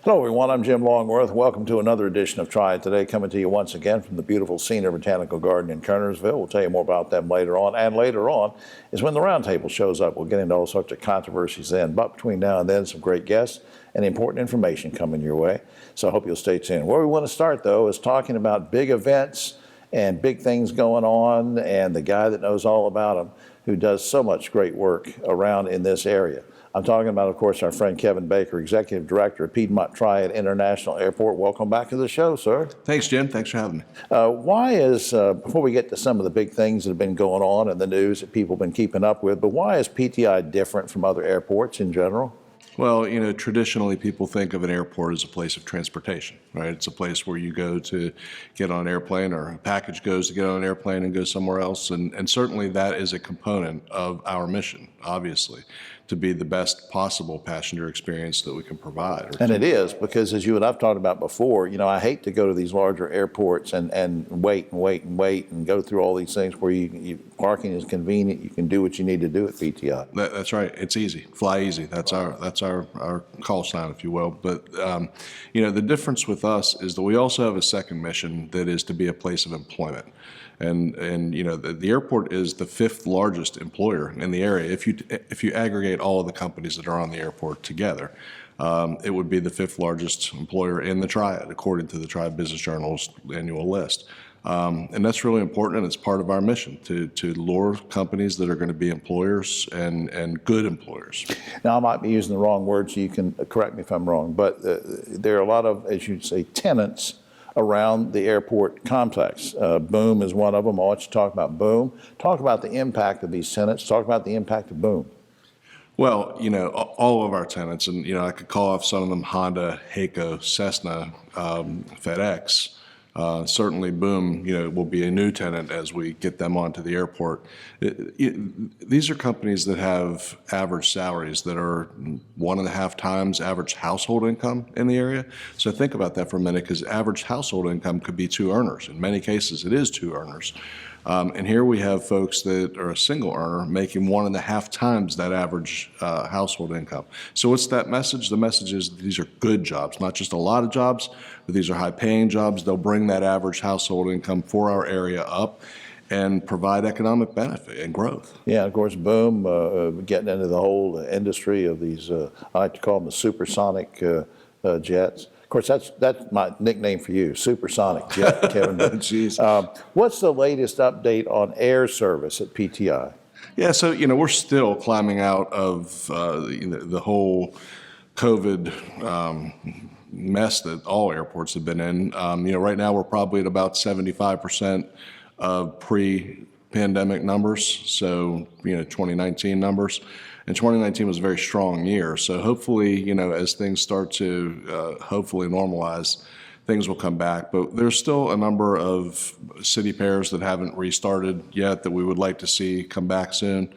Hello everyone, I'm Jim Longworth. Welcome to another edition of Triad Today, coming to you once again from the beautiful Senior Botanical Garden in Kernersville. We'll tell you more about them later on, and later on is when the roundtable shows up. We'll get into all sorts of controversies then, but between now and then, some great guests and important information coming your way, so I hope you'll stay tuned. Where we want to start, though, is talking about big events and big things going on, and the guy that knows all about them, who does so much great work around in this area. I'm talking about, of course, our friend Kevin Baker, Executive Director of Piedmont Triad International Airport. Welcome back to the show, sir. Thanks, Jim. Thanks for having me. Before we get to some of the big things that have been going on in the news that people have been keeping up with, but why is PTI different from other airports in general? Well, traditionally people think of an airport as a place of transportation, right? It's a place where you go to get on an airplane, or a package goes to get on an airplane and go somewhere else. And certainly that is a component of our mission, obviously, to be the best possible passenger experience that we can provide. And it is, because as you and I've talked about before, I hate to go to these larger airports and wait and go through all these things where parking is convenient. You can do what you need to do at PTI. That's right. It's easy. Fly easy. That's our call sign, if you will. But the difference with us is that we also have a second mission that is to be a place of employment. And the airport is the fifth largest employer in the area. If you aggregate all of the companies that are on the airport together, it would be the fifth largest employer in the Triad, according to the Triad Business Journal's annual list. And that's really important, and it's part of our mission to lure companies that are going to be employers and good employers. Now, I might be using the wrong words, so you can correct me if I'm wrong, but there are a lot of, as you'd say, tenants around the airport complex. Boom is one of them. I want you to talk about Boom. Talk about the impact of these tenants. Talk about the impact of Boom. Well, all of our tenants, and I could call off some of them: Honda, HAECO, Cessna, FedEx. Certainly Boom, will be a new tenant as we get them onto the airport. These are companies that have average salaries that are 1.5 times average household income in the area. So think about that for a minute, because average household income could be 2 earners. In many cases, it is 2 earners. And here we have folks that are a single earner making 1.5 times that average household income. So what's that message? The message is these are good jobs, not just a lot of jobs, but these are high-paying jobs. They'll bring that average household income for our area up and provide economic benefit and growth. Yeah, of course, Boom, getting into the whole industry of these, I like to call them the supersonic jets. Of course, that's my nickname for you, Supersonic Jet, Kevin. Jeez. What's the latest update on air service at PTI? Yeah, so we're still climbing out of the whole COVID mess that all airports have been in. Right now we're probably at about 75% of pre-pandemic numbers, so 2019 numbers. And 2019 was a very strong year. So hopefully, as things start to hopefully normalize, things will come back. But there's still a number of city pairs that haven't restarted yet that we would like to see come back soon.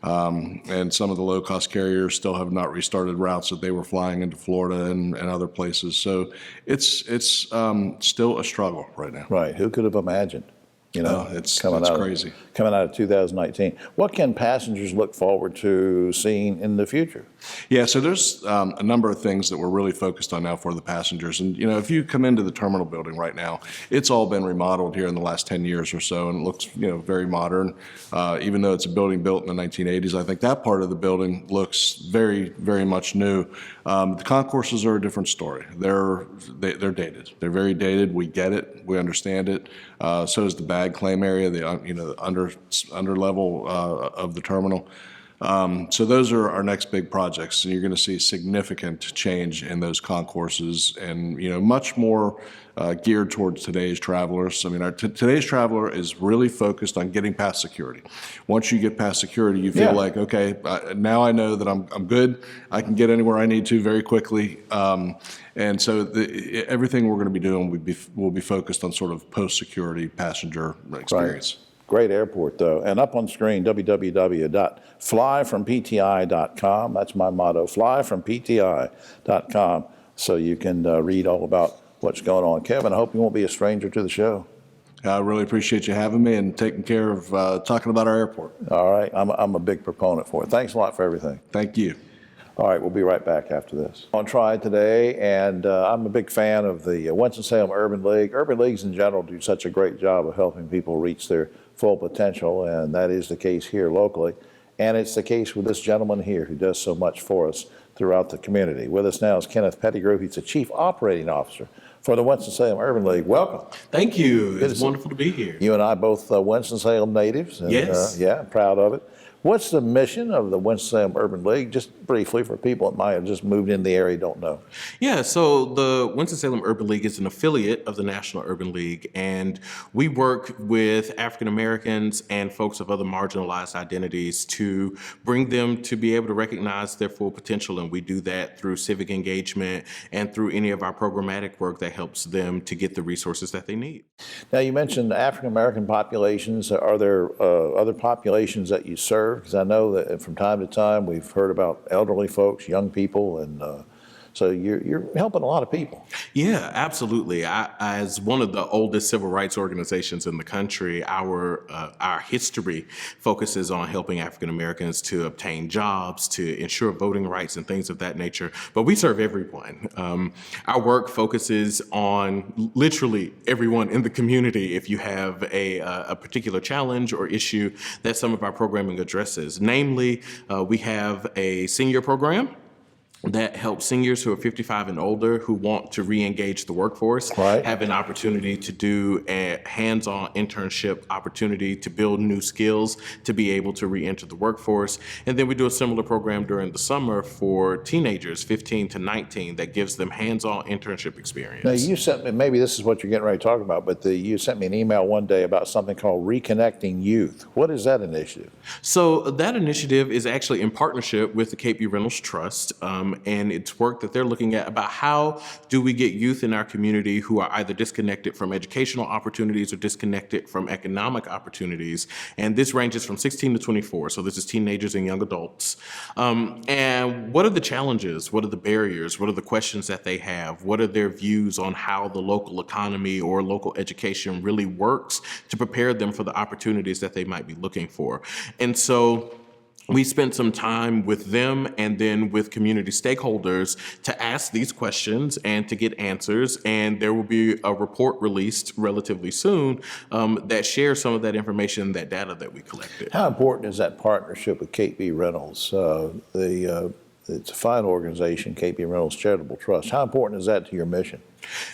And some of the low-cost carriers still have not restarted routes that they were flying into Florida and other places. So it's still a struggle right now. Right. Who could have imagined? It's crazy. Coming out of 2019. What can passengers look forward to seeing in the future? Yeah, so there's a number of things that we're really focused on now for the passengers. And, if you come into the terminal building right now, it's all been remodeled here in the last 10 years or so, and it looks, very modern. Even though it's a building built in the 1980s, I think that part of the building looks very, very much new. The concourses are a different story. They're dated. They're very dated. We get it. We understand it. So is the bag claim area, the under level of the terminal. So those are our next big projects. And you're going to see significant change in those concourses, and much more geared towards today's travelers. I mean, today's traveler is really focused on getting past security. Once you get past security, you feel like, okay, now I know that I'm good. I can get anywhere I need to very quickly. And so everything we're going to be doing will be focused on sort of post-security passenger experience. Right. Great airport, though. And up on screen, www.flyfrompti.com. That's my motto, flyfrompti.com, so you can read all about what's going on. Kevin, I hope you won't be a stranger to the show. I really appreciate you having me and taking care of talking about our airport. All right. I'm a big proponent for it. Thanks a lot for everything. Thank you. All right, we'll be right back after this. On Triad Today, and I'm a big fan of the Winston-Salem Urban League. Urban leagues in general do such a great job of helping people reach their full potential, and that is the case here locally. And it's the case with this gentleman here who does so much for us throughout the community. With us now is Kenneth Pettigrew. He's the Chief Operating Officer for the Winston-Salem Urban League. Welcome. Thank you. It's wonderful to be here. You and I both Winston-Salem natives. And, Yes. Yeah, proud of it. What's the mission of the Winston-Salem Urban League? Just briefly for people that might have just moved in the area don't know. Yeah, so the Winston-Salem Urban League is an affiliate of the National Urban League, and we work with African Americans and folks of other marginalized identities to bring them to be able to recognize their full potential, and we do that through civic engagement and through any of our programmatic work that helps them to get the resources that they need. Now, you mentioned African American populations. Are there other populations that you serve? Because I know that from time to time we've heard about elderly folks, young people, and so you're helping a lot of people. Yeah, absolutely. As one of the oldest civil rights organizations in the country, our history focuses on helping African Americans to obtain jobs, to ensure voting rights, and things of that nature. But we serve everyone. Our work focuses on literally everyone in the community. If you have a particular challenge or issue that some of our programming addresses, namely, we have a senior program that helps seniors who are 55 and older who want to re-engage the workforce, Right. have an opportunity to do a hands-on internship opportunity to build new skills to be able to re-enter the workforce. And then we do a similar program during the summer for teenagers, 15 to 19, that gives them hands-on internship experience. Now, you sent me, maybe this is what you're getting ready to talk about, but you sent me an email one day about something called Reconnecting Youth. What is that initiative? So that initiative is actually in partnership with the Cape B. Reynolds Trust, and it's work that they're looking at about how do we get youth in our community who are either disconnected from educational opportunities or disconnected from economic opportunities. And this ranges from 16 to 24, so this is teenagers and young adults. And what are the challenges? What are the barriers? What are the questions that they have? What are their views on how the local economy or local education really works to prepare them for the opportunities that they might be looking for? And so we spent some time with them and then with community stakeholders to ask these questions and to get answers. And there will be a report released relatively soon that shares some of that information, that data that we collected. How important is that partnership with Cape B. Reynolds? It's a fine organization, Cape B. Reynolds Charitable Trust. How important is that to your mission?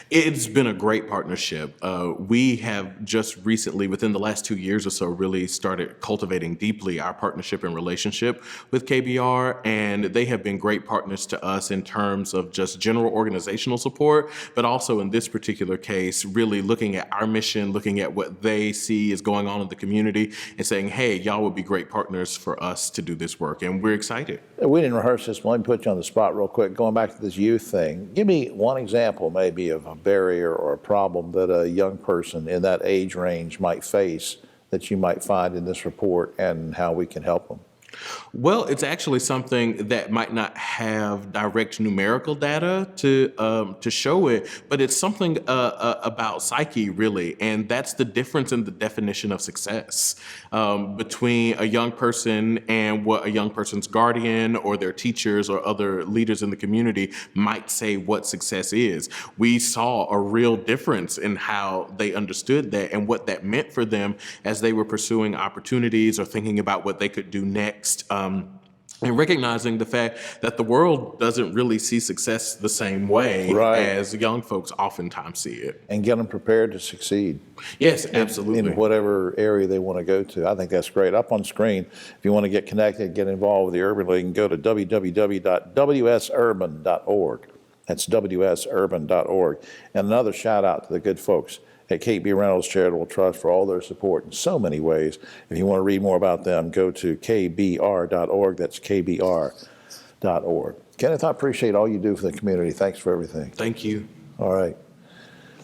It's been a great partnership. We have just recently, within the last 2 years or so, really started cultivating deeply our partnership and relationship with KBR, and they have been great partners to us in terms of just general organizational support, but also in this particular case, really looking at our mission, looking at what they see is going on in the community, and saying, hey, y'all would be great partners for us to do this work, and we're excited. We didn't rehearse this, but let me put you on the spot real quick. Going back to this youth thing, give me one example maybe of a barrier or a problem that a young person in that age range might face that you might find in this report and how we can help them. Well, it's actually something that might not have direct numerical data to show it, but it's something about psyche, really, and that's the difference in the definition of success between a young person and what a young person's guardian or their teachers or other leaders in the community might say what success is. We saw a real difference in how they understood that and what that meant for them as they were pursuing opportunities or thinking about what they could do next. And recognizing the fact that the world doesn't really see success the same way Right. as young folks oftentimes see it. And get them prepared to succeed. Yes, absolutely. In whatever area they want to go to. I think that's great. Up on screen, if you want to get connected, get involved with the Urban League, and go to www.wsurban.org. That's wsurban.org. And another shout out to the good folks at Cape B. Reynolds Charitable Trust for all their support in so many ways. If you want to read more about them, go to kbr.org. That's kbr.org. Kenneth, I appreciate all you do for the community. Thanks for everything. Thank you. All right.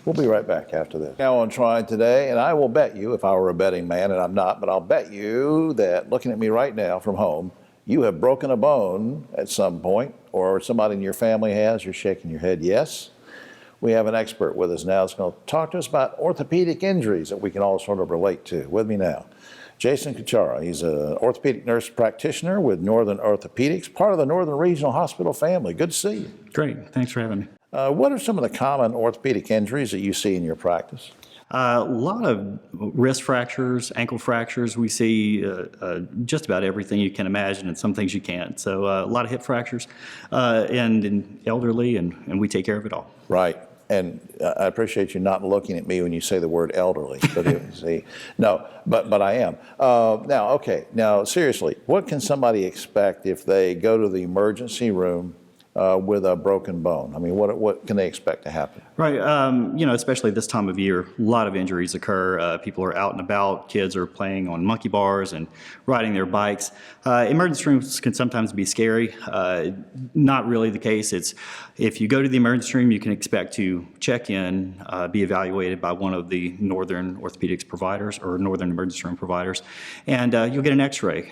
We'll be right back after this. Now on Triad Today, and I will bet you, if I were a betting man, and I'm not, but I'll bet you that looking at me right now from home, you have broken a bone at some point, or somebody in your family has. You're shaking your head yes. We have an expert with us now that's going to talk to us about orthopedic injuries that we can all sort of relate to. With me now Jason Kuchara. He's an orthopedic nurse practitioner with Northern Orthopedics, part of the Northern Regional Hospital family. Good to see you. Great. Thanks for having me. What are some of the common orthopedic injuries that you see in your practice? A lot of wrist fractures, ankle fractures. We see just about everything you can imagine and some things you can't. So a lot of hip fractures and in elderly, and we take care of it all. Right. And I appreciate you not looking at me when you say the word elderly. But see, no, but I am. Now, okay. Now, seriously, what can somebody expect if they go to the emergency room with a broken bone? I mean, what can they expect to happen? Right. Especially this time of year, a lot of injuries occur. People are out and about. Kids are playing on monkey bars and riding their bikes. Emergency rooms can sometimes be scary. Not really the case. It's if you go to the emergency room, you can expect to check in, be evaluated by one of the Northern Orthopedics providers or Northern Emergency Room providers, and you'll get an X-ray.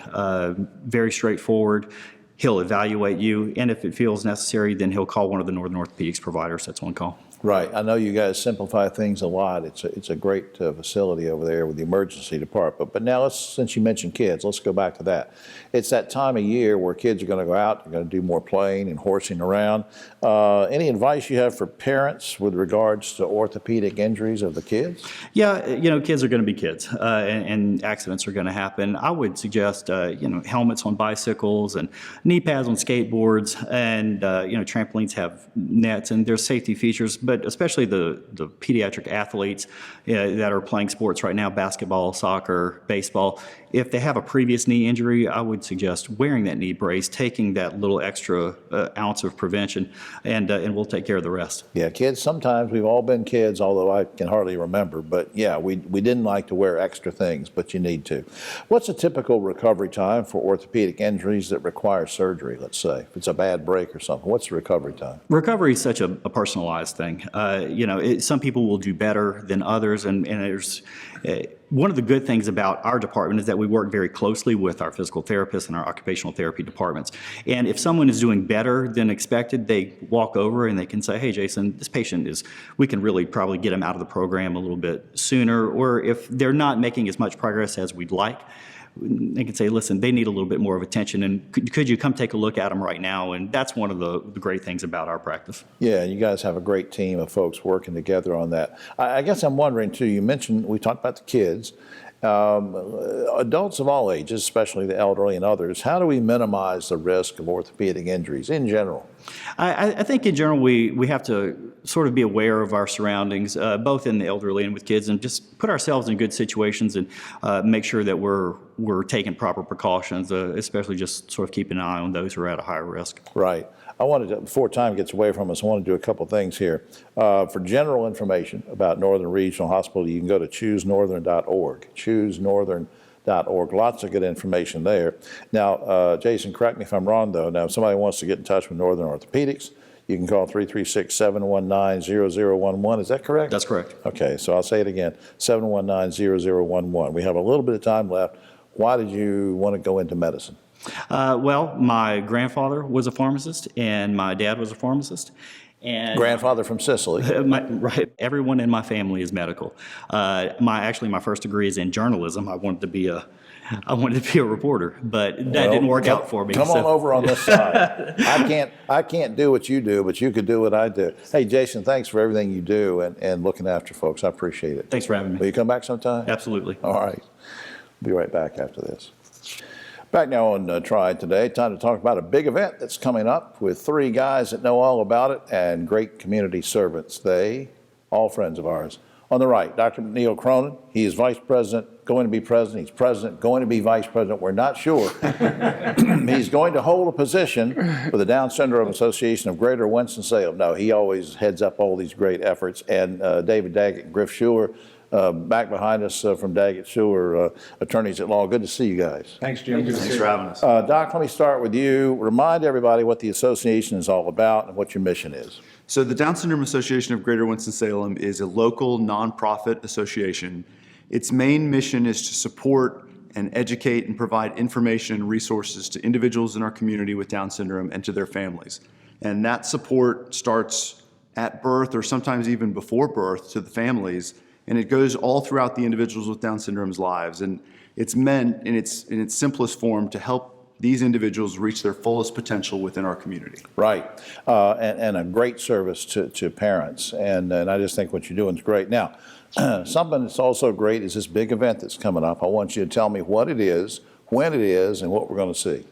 Very straightforward. He'll evaluate you, and if it feels necessary, then he'll call one of the Northern Orthopedics providers. That's one call. Right. I know you guys simplify things a lot. It's a great facility over there with the emergency department. But now, since you mentioned kids, let's go back to that. It's that time of year where kids are going to go out, they're going to do more playing and horsing around. Any advice you have for parents with regards to orthopedic injuries of the kids? Yeah, kids are going to be kids, and accidents are going to happen. I would suggest, helmets on bicycles and knee pads on skateboards, and trampolines have nets, and there's safety features. But especially the pediatric athletes that are playing sports right now, basketball, soccer, baseball, if they have a previous knee injury, I would suggest wearing that knee brace, taking that little extra ounce of prevention, and we'll take care of the rest. Yeah, kids, sometimes we've all been kids, although I can hardly remember. But yeah, we didn't like to wear extra things, but you need to. What's a typical recovery time for orthopedic injuries that require surgery, let's say? If it's a bad break or something, what's the recovery time? Recovery is such a personalized thing. Some people will do better than others, and there's one of the good things about our department is that we work very closely with our physical therapists and our occupational therapy departments. And if someone is doing better than expected, they walk over and they can say, hey, Jason, this patient we can really probably get them out of the program a little bit sooner. Or if they're not making as much progress as we'd like, they can say, listen, they need a little bit more of attention, and could you come take a look at them right now? And that's one of the great things about our practice. Yeah, you guys have a great team of folks working together on that. I guess I'm wondering, too, you mentioned, we talked about the kids. Adults of all ages, especially the elderly and others, how do we minimize the risk of orthopedic injuries in general? I think in general we have to sort of be aware of our surroundings, both in the elderly and with kids, and just put ourselves in good situations and make sure that we're taking proper precautions, especially just sort of keeping an eye on those who are at a higher risk. Right. I wanted to, before time gets away from us, I want to do a couple things here. For general information about Northern Regional Hospital, you can go to choosenorthern.org, choosenorthern.org. Lots of good information there. Now, Jason, correct me if I'm wrong, though. Now, if somebody wants to get in touch with Northern Orthopedics, you can call 336-719-0011. Is that correct? That's correct. Okay, so I'll say it again, 719-0011. We have a little bit of time left. Why did you want to go into medicine? Well, my grandfather was a pharmacist, and my dad was a pharmacist. And Grandfather from Sicily. Right. Everyone in my family is medical. My first degree is in journalism. I wanted to be a reporter, but that didn't work out for me. Come on over on this side. I can't do what you do, but you could do what I do. Hey, Jason, thanks for everything you do and looking after folks. I appreciate it. Thanks for having me. Will you come back sometime? Absolutely. All right. Be right back after this. Back now on Triad Today, time to talk about a big event that's coming up with three guys that know all about it and great community servants. They, all friends of ours. On the right, Dr. Neil Cronin. He is vice president, going to be president. He's president, going to be vice president. We're not sure. He's going to hold a position for the Down Syndrome Association of Greater Winston-Salem. No, he always heads up all these great efforts. And David Daggett and Griff Schuler, back behind us from Daggett Schuler, attorneys at law. Good to see you guys. Thanks, Jim. Thanks for having us. Doc, let me start with you. Remind everybody what the association is all about and what your mission is. So the Down Syndrome Association of Greater Winston-Salem is a local nonprofit association. Its main mission is to support and educate and provide information and resources to individuals in our community with Down syndrome and to their families. And that support starts at birth or sometimes even before birth to the families, and it goes all throughout the individuals with Down syndrome's lives. And It's meant in its simplest form to help these individuals reach their fullest potential within our community. Right, and a great service to parents, and I just think what you're doing is great. Now, something that's also great is this big event that's coming up. I want you to tell me what it is, when it is, and what we're going to see.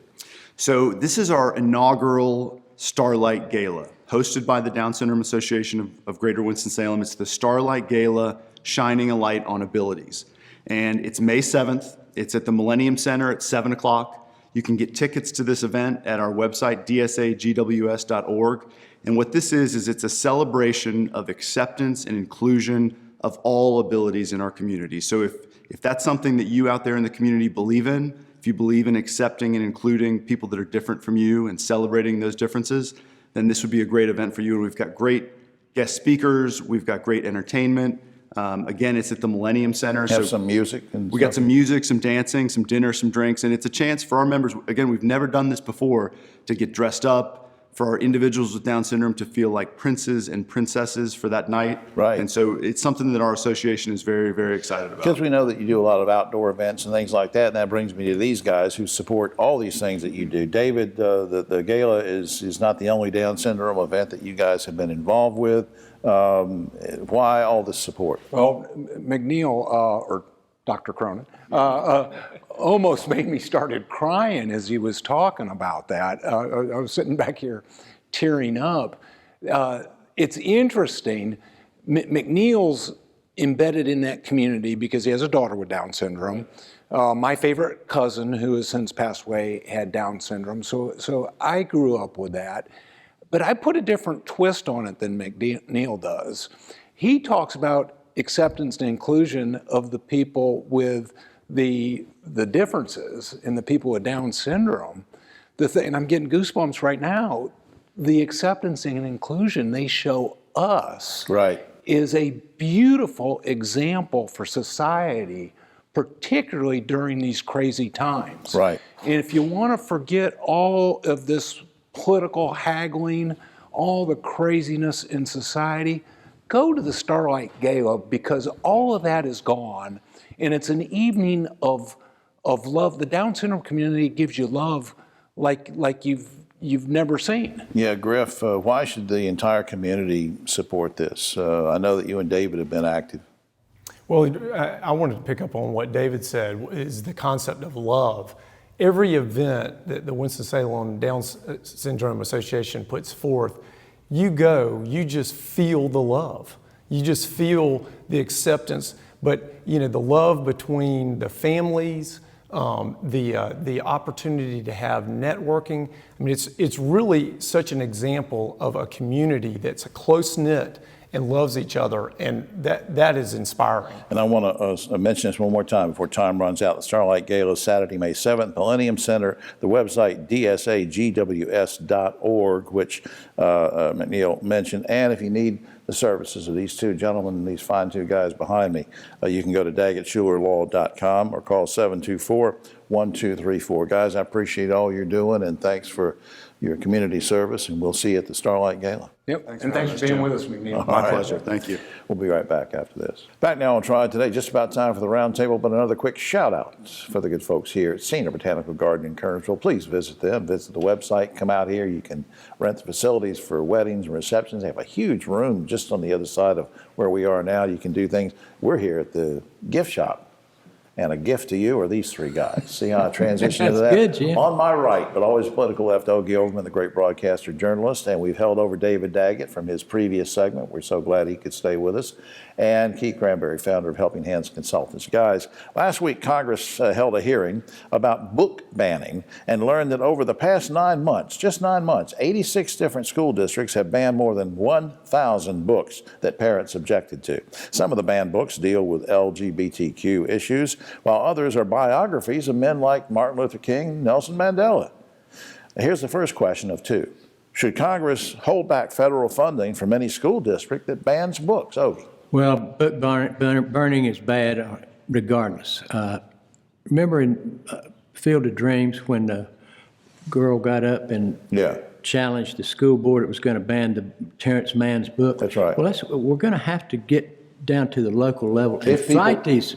So this is our inaugural Starlight Gala, hosted by the Down Syndrome Association of Greater Winston-Salem. It's the Starlight Gala, shining a light on abilities. And it's May 7th. It's at the Millennium Center at 7 o'clock. You can get tickets to this event at our website, dsagws.org. And what this is it's a celebration of acceptance and inclusion of all abilities in our community. So if that's something that you out there in the community believe in, if you believe in accepting and including people that are different from you and celebrating those differences, then this would be a great event for you. We've got great guest speakers. We've got great entertainment. Again, it's at the Millennium Center. Have some music. And we got some music, some dancing, some dinner, some drinks, and it's a chance for our members, again, we've never done this before, to get dressed up, for our individuals with Down syndrome to feel like princes and princesses for that night. Right. And so it's something that our association is very, very excited about. Because we know that you do a lot of outdoor events and things like that, and that brings me to these guys who support all these things that you do. David, the gala is not the only Down syndrome event that you guys have been involved with. Why all this support? Well, McNeil, or Dr. Cronin, almost made me started crying as he was talking about that. I was sitting back here tearing up. It's interesting. McNeil's embedded in that community because he has a daughter with Down syndrome. My favorite cousin, who has since passed away, had Down syndrome. So I grew up with that. But I put a different twist on it than McNeil does. He talks about acceptance and inclusion of the people with the differences and the people with Down syndrome. And I'm getting goosebumps right now. The acceptance and inclusion they show us Right. is a beautiful example for society, particularly during these crazy times. Right. And if you want to forget all of this political haggling, all the craziness in society, go to the Starlight Gala, because all of that is gone, and it's an evening of love. The Down syndrome community gives you love like you've never seen. Yeah, Griff, why should the entire community support this? I know that you and David have been active. Well, I wanted to pick up on what David said, is the concept of love. Every event that the Winston-Salem Down Syndrome Association puts forth, you go, you just feel the love. You just feel the acceptance, but the love between the families, the opportunity to have networking. I mean, it's really such an example of a community that's a close-knit and loves each other, and that is inspiring. And I want to mention this one more time before time runs out. The Starlight Gala, Saturday, May 7th, Millennium Center, the website dsagws.org, which McNeil mentioned. And if you need the services of these two gentlemen and these fine two guys behind me, you can go to daggettschulerlaw.com or call 724-1234. Guys, I appreciate all you're doing, and thanks for your community service, and we'll see you at the Starlight Gala. Yep, and thanks for being with us, McNeil. My pleasure. Thank you. We'll be right back after this. Back now on Triad Today, just about time for the roundtable, but another quick shout out for the good folks here at Senior Botanical Garden in Kernersville. Please visit them, visit the website, come out here. You can rent the facilities for weddings and receptions. They have a huge room just on the other side of where we are now. You can do things. We're here at the gift shop. And a gift to you are these three guys. See how I transition into that? That's good, Jim. On my right, but always political left, Ogie Overman, the great broadcaster, journalist, and we've held over David Daggett from his previous segment. We're so glad he could stay with us. And Keith Cranberry, founder of Helping Hands Consultants. Guys, last week Congress held a hearing about book banning and learned that over the past 9 months, just 9 months, 86 different school districts have banned more than 1,000 books that parents objected to. Some of the banned books deal with LGBTQ issues, while others are biographies of men like Martin Luther King and Nelson Mandela. Here's the first question of two. Should Congress hold back federal funding from any school district that bans books? Ogie. Well, book burning is bad regardless. Remember in Field of Dreams when the girl got up and challenged the school board it was going to ban the Terrence Mann's book? That's right. Well, we're going to have to get down to the local level and fight these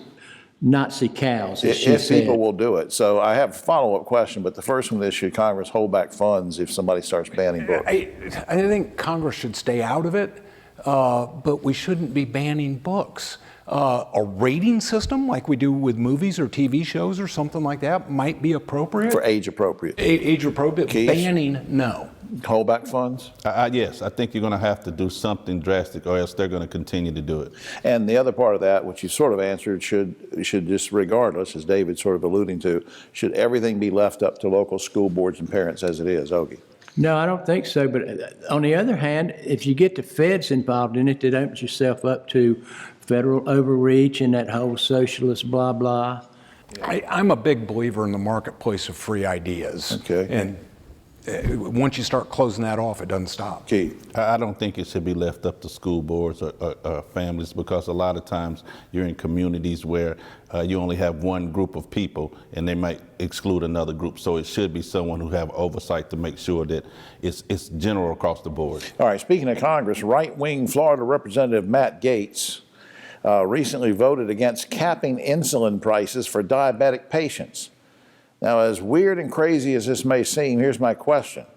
Nazi cows, as she If said. people will do it. So I have a follow-up question, but the first one is, should Congress hold back funds if somebody starts banning books? I think Congress should stay out of it, but we shouldn't be banning books. A rating system like we do with movies or TV shows or something like that might be appropriate. For age appropriate. Age appropriate. Keith? Banning, no. Hold back funds? Yes, I think you're going to have to do something drastic, or else they're going to continue to do it. And the other part of that, which you sort of answered, should just regardless, as David's sort of alluding to, should everything be left up to local school boards and parents as it is? Ogie? No, I don't think so. But on the other hand, if you get the feds involved in it, that opens yourself up to federal overreach and that whole socialist blah, blah. I'm a big believer in the marketplace of free ideas. Okay. And once you start closing that off, it doesn't stop. Keith? I don't think it should be left up to school boards or families, because a lot of times you're in communities where you only have one group of people and they might exclude another group. So it should be someone who have oversight to make sure that it's general across the board. All right, speaking of Congress, right-wing Florida Representative Matt Gaetz recently voted against capping insulin prices for diabetic patients. Now, as weird and crazy as this may seem, here's my question.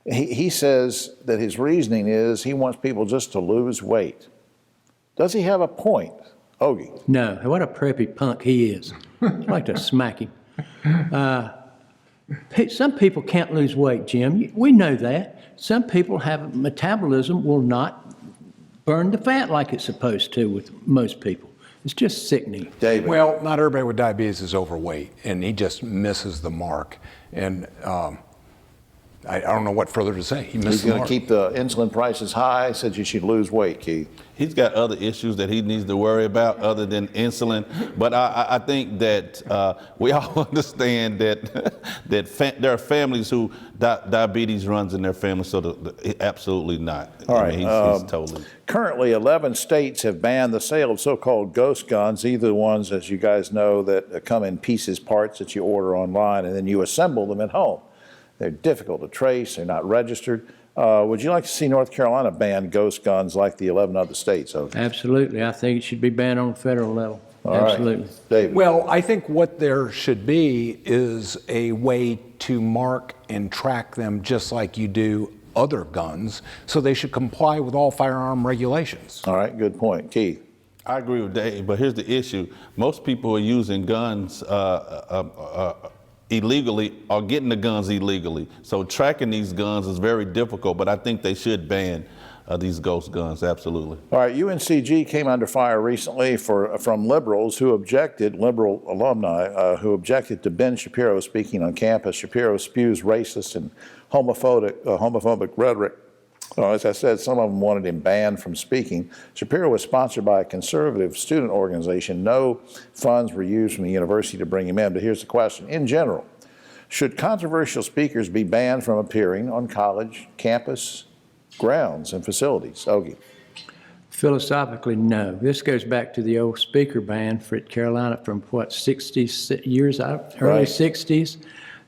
He says that his reasoning is he wants people just to lose weight. Does he have a point? Ogie? No, what a preppy punk he is. I'd like to smack him. Some people can't lose weight, Jim. We know that. Some people have metabolism will not burn the fat like it's supposed to with most people. It's just sickening. David? Well, not everybody with diabetes is overweight, and he just misses the mark. And I don't know what further to say. He missed He's the going to mark. keep the insulin prices high, said you should lose weight, Keith. He's got other issues that he needs to worry about other than insulin. But I think that we all understand that there are families who diabetes runs in their family, so absolutely not. All right. He's totally. Currently, 11 states have banned the sale of so-called ghost guns, either ones, as you guys know, that come in pieces, parts that you order online, and then you assemble them at home. They're difficult to trace. They're not registered. Would you like to see North Carolina ban ghost guns like the 11 other states? Absolutely. I think it should be banned on the federal level. All right. Absolutely. David? Well, I think what there should be is a way to mark and track them just like you do other guns, so they should comply with all firearm regulations. All right, good point. Keith? I agree with Dave, but here's the issue. Most people are using guns illegally or getting the guns illegally. So tracking these guns is very difficult, but I think they should ban these ghost guns, absolutely. All right, UNCG came under fire recently from liberals who objected, liberal alumni who objected to Ben Shapiro speaking on campus. Shapiro spews racist and homophobic rhetoric. As I said, some of them wanted him banned from speaking. Shapiro was sponsored by a conservative student organization. No funds were used from the university to bring him in. But here's the question. In general, should controversial speakers be banned from appearing on college campus grounds and facilities? Ogie? Philosophically, no. This goes back to the old speaker ban for Carolina from what, 60 years out, early Right. 60s.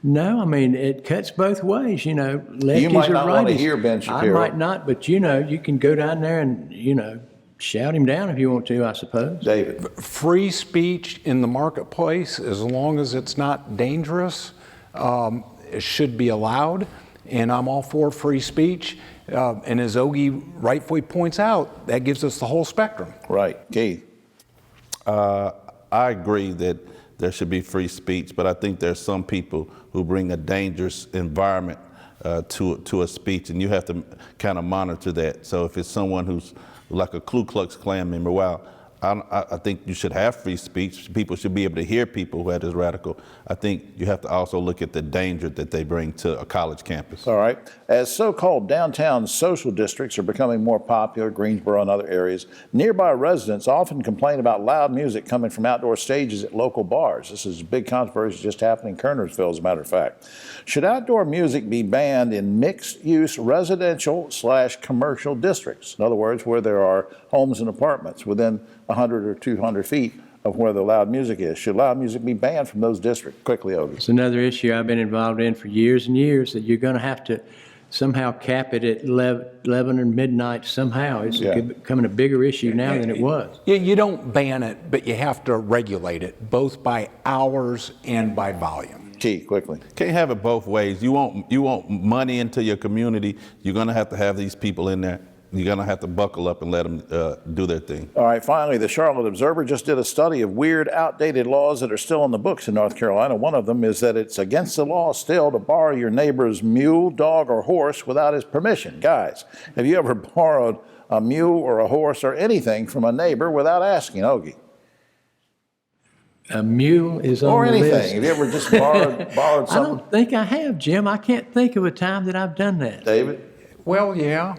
No, I mean, it cuts both ways, you know, lefties You might or not want to righties. hear Ben Shapiro. I might not, but you know, you can go down there and, you know, shout him down if you want to, I suppose. David? Free speech in the marketplace, as long as it's not dangerous, it should be allowed, and I'm all for free speech. And as Ogie rightfully points out, that gives us the whole spectrum. Right. Keith? I agree that there should be free speech, but I think there's some people who bring a dangerous environment to a speech, and you have to kind of monitor that. So if it's someone who's like a Ku Klux Klan member, well, I think you should have free speech. People should be able to hear people who are this radical. I think you have to also look at the danger that they bring to a college campus. All right. As so-called downtown social districts are becoming more popular, Greensboro and other areas, nearby residents often complain about loud music coming from outdoor stages at local bars. This is a big controversy just happening in Kernersville, as a matter of fact. Should outdoor music be banned in mixed-use residential/commercial districts? In other words, where there are homes and apartments within 100 or 200 feet of where the loud music is. Should loud music be banned from those districts? Quickly, Ogie. It's another issue I've been involved in for years and years, that you're going to have to somehow cap it at 11 or midnight somehow. It's Yeah. becoming a bigger issue now than it was. You don't ban it, but you have to regulate it, both by hours and by volume. Keith, quickly. Can't have it both ways. You want money into your community, you're going to have these people in there. You're going to have to buckle up and let them do their thing. All right, finally, the Charlotte Observer just did a study of weird, outdated laws that are still in the books in North Carolina. One of them is that it's against the law still to borrow your neighbor's mule, dog, or horse without his permission. Guys, have you ever borrowed a mule or a horse or anything from a neighbor without asking? Ogie? A mule is on Or the anything. list. Have you ever just borrowed I something? don't think I have, Jim. I can't think of a time that I've done that. David? Well, yeah.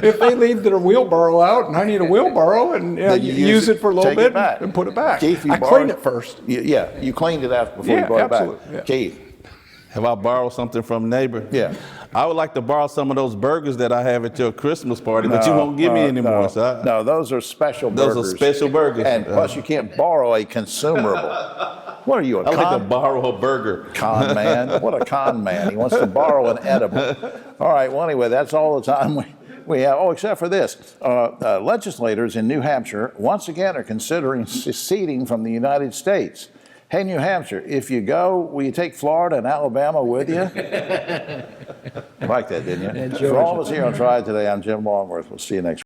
If they leave their wheelbarrow out and I need a wheelbarrow and Then you use it for a little take it bit back. and put it back. Keith, you I borrowed- clean it first. Yeah, you cleaned it out before you Yeah, brought it back. absolutely, yeah. Keith? Have I borrowed something from a neighbor? Yeah. I would like to borrow some of those burgers that I have at your Christmas party, but you won't give me any more. So No, those are special burgers. Those are special burgers. And plus, you can't borrow a consumable. What are you, a I like to con, borrow a burger. con man? What a con man. He wants to borrow an edible. All right, well, anyway, that's all the time we have. Oh, except for this. Legislators in New Hampshire once again are considering seceding from the United States. Hey, New Hampshire, if you go, will you take Florida and Alabama with you? You like that, didn't you? For all of us here on Triad Today, I'm Jim Longworth. We'll see you next week.